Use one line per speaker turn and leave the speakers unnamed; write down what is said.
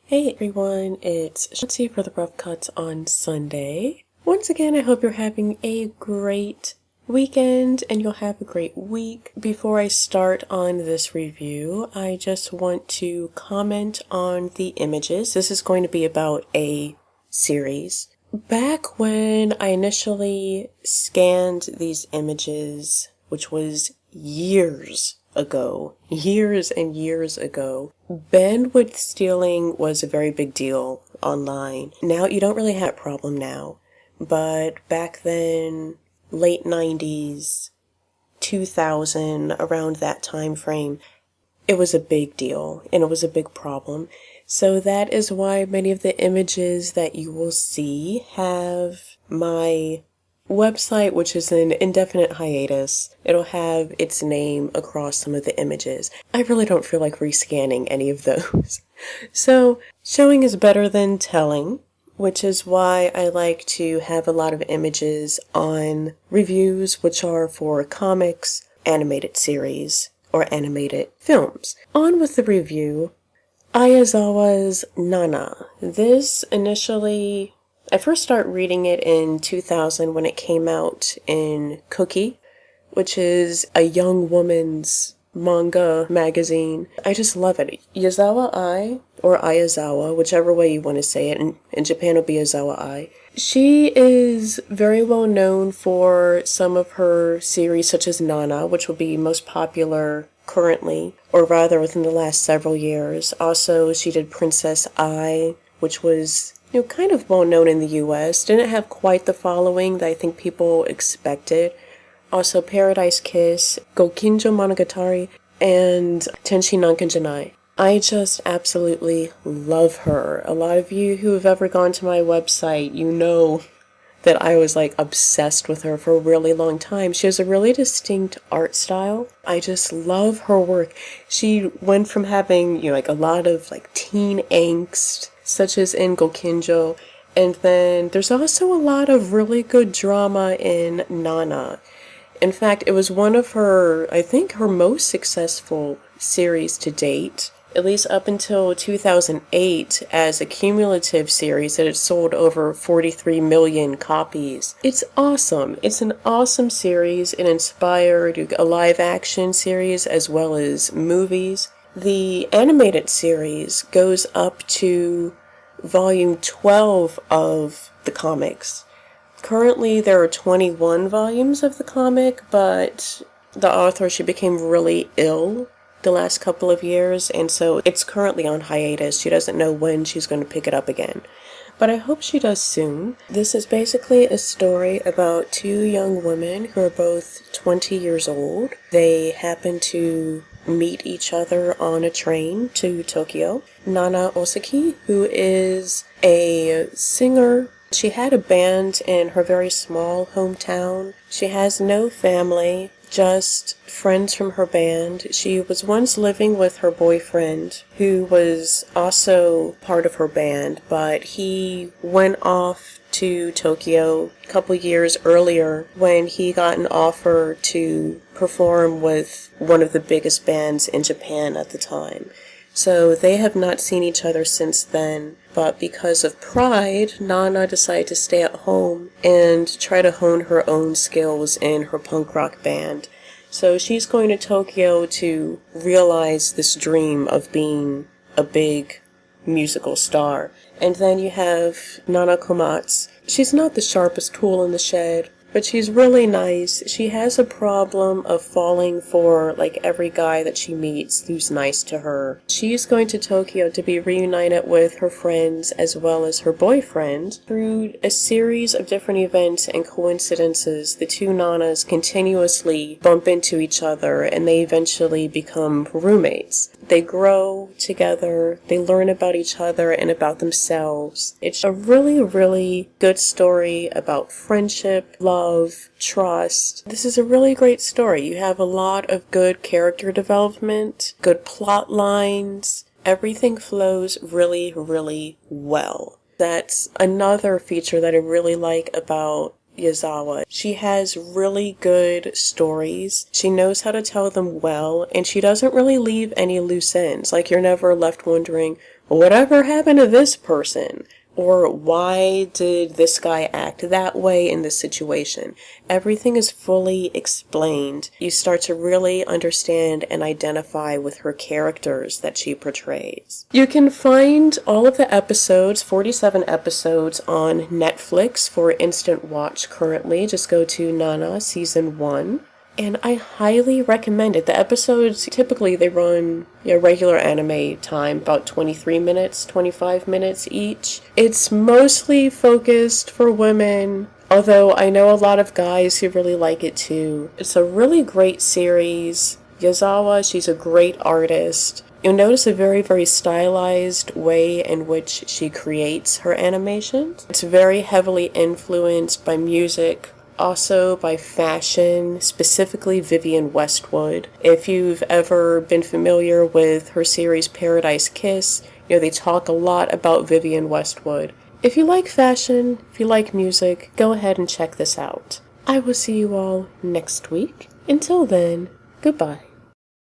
Hey everyone, it's Shanti for the Rough Cuts on Sunday. Once again, I hope you're having a great weekend and you'll have a great week. Before I start on this review, I just want to comment on the images. This is going to be about a series. Back when I initially scanned these images, which was years and years ago, bandwidth stealing was a very big deal online. Now, you don't really have a problem now, but back then, late 90s, 2000, around that time frame, it was a big deal and it was a big problem. So that is why many of the images that you will see have my website, which is an indefinite hiatus. It'll have its name across some of the images. I really don't feel like rescanning any of those. So showing is better than telling, which is why I like to have a lot of images on reviews, which are for comics, animated series, or animated films. On with the review. Ai Yazawa's Nana. This initially, I first started reading it in 2000 when it came out in Cookie, which is a young woman's manga magazine. I just love it. Yazawa Ai, or Ai Yazawa, whichever way you want to say it. In Japan it'll be Yazawa Ai. She is very well known for some of her series such as Nana, which will be most popular currently, or rather within the last several years. Also, she did Princess Ai, which was kind of well known in the US. Didn't have quite the following that I think people expected. Also, Paradise Kiss, Gokinjo Monogatari, and Tenshi Nankan I just absolutely love her. A lot of you who have ever gone to my website, you know that I was obsessed with her for a really long time. She has a really distinct art style. I just love her work. She went from having, a lot of teen angst, such as in Gokinjo, and then there's also a lot of really good drama in Nana. In fact, it was one of her, I think, her most successful series to date, at least up until 2008, as a cumulative series that had sold over 43 million copies. It's awesome. It's an awesome series. It inspired a live-action series as well as movies. The animated series goes up to volume 12 of the comics. Currently, there are 21 volumes of the comic, but the author, she became really ill the last couple of years, and so it's currently on hiatus. She doesn't know when she's going to pick it up again, but I hope she does soon. This is basically a story about two young women who are both 20 years old. They happen to meet each other on a train to Tokyo. Nana Osaki, who is a singer, she had a band in her very small hometown. She has no family, just friends from her band. She was once living with her boyfriend, who was also part of her band, but he went off to Tokyo a couple years earlier when he got an offer to perform with one of the biggest bands in Japan at the time. So they have not seen each other since then, but because of pride, Nana decided to stay at home and try to hone her own skills in her punk rock band. So she's going to Tokyo to realize this dream of being a big musical star. And then you have Nana Komatsu. She's not the sharpest tool in the shed, but she's really nice. She has a problem of falling for every guy that she meets who's nice to her. She's going to Tokyo to be reunited with her friends as well as her boyfriend. Through a series of different events and coincidences, the two Nanas continuously bump into each other and they eventually become roommates. They grow together, they learn about each other and about themselves. It's a really, really good story about friendship, love, trust. This is a really great story. You have a lot of good character development, good plot lines. Everything flows really, really well. That's another feature that I really like about Yazawa. She has really good stories. She knows how to tell them well, and she doesn't really leave any loose ends. Like, you're never left wondering, whatever happened to this person? Or why did this guy act that way in this situation? Everything is fully explained. You start to really understand and identify with her characters that she portrays. You can find all of the episodes, 47 episodes, on Netflix for instant watch currently. Just go to Nana Season 1. And I highly recommend it. The episodes, typically they run regular anime time, about 23 minutes, 25 minutes each. It's mostly focused for women, although I know a lot of guys who really like it too. It's a really great series. Yazawa, she's a great artist. You'll notice a very, very stylized way in which she creates her animations. It's very heavily influenced by music, also by fashion, specifically Vivienne Westwood. If you've ever been familiar with her series Paradise Kiss, they talk a lot about Vivienne Westwood. If you like fashion, if you like music, go ahead and check this out. I will see you all next week. Until then, goodbye.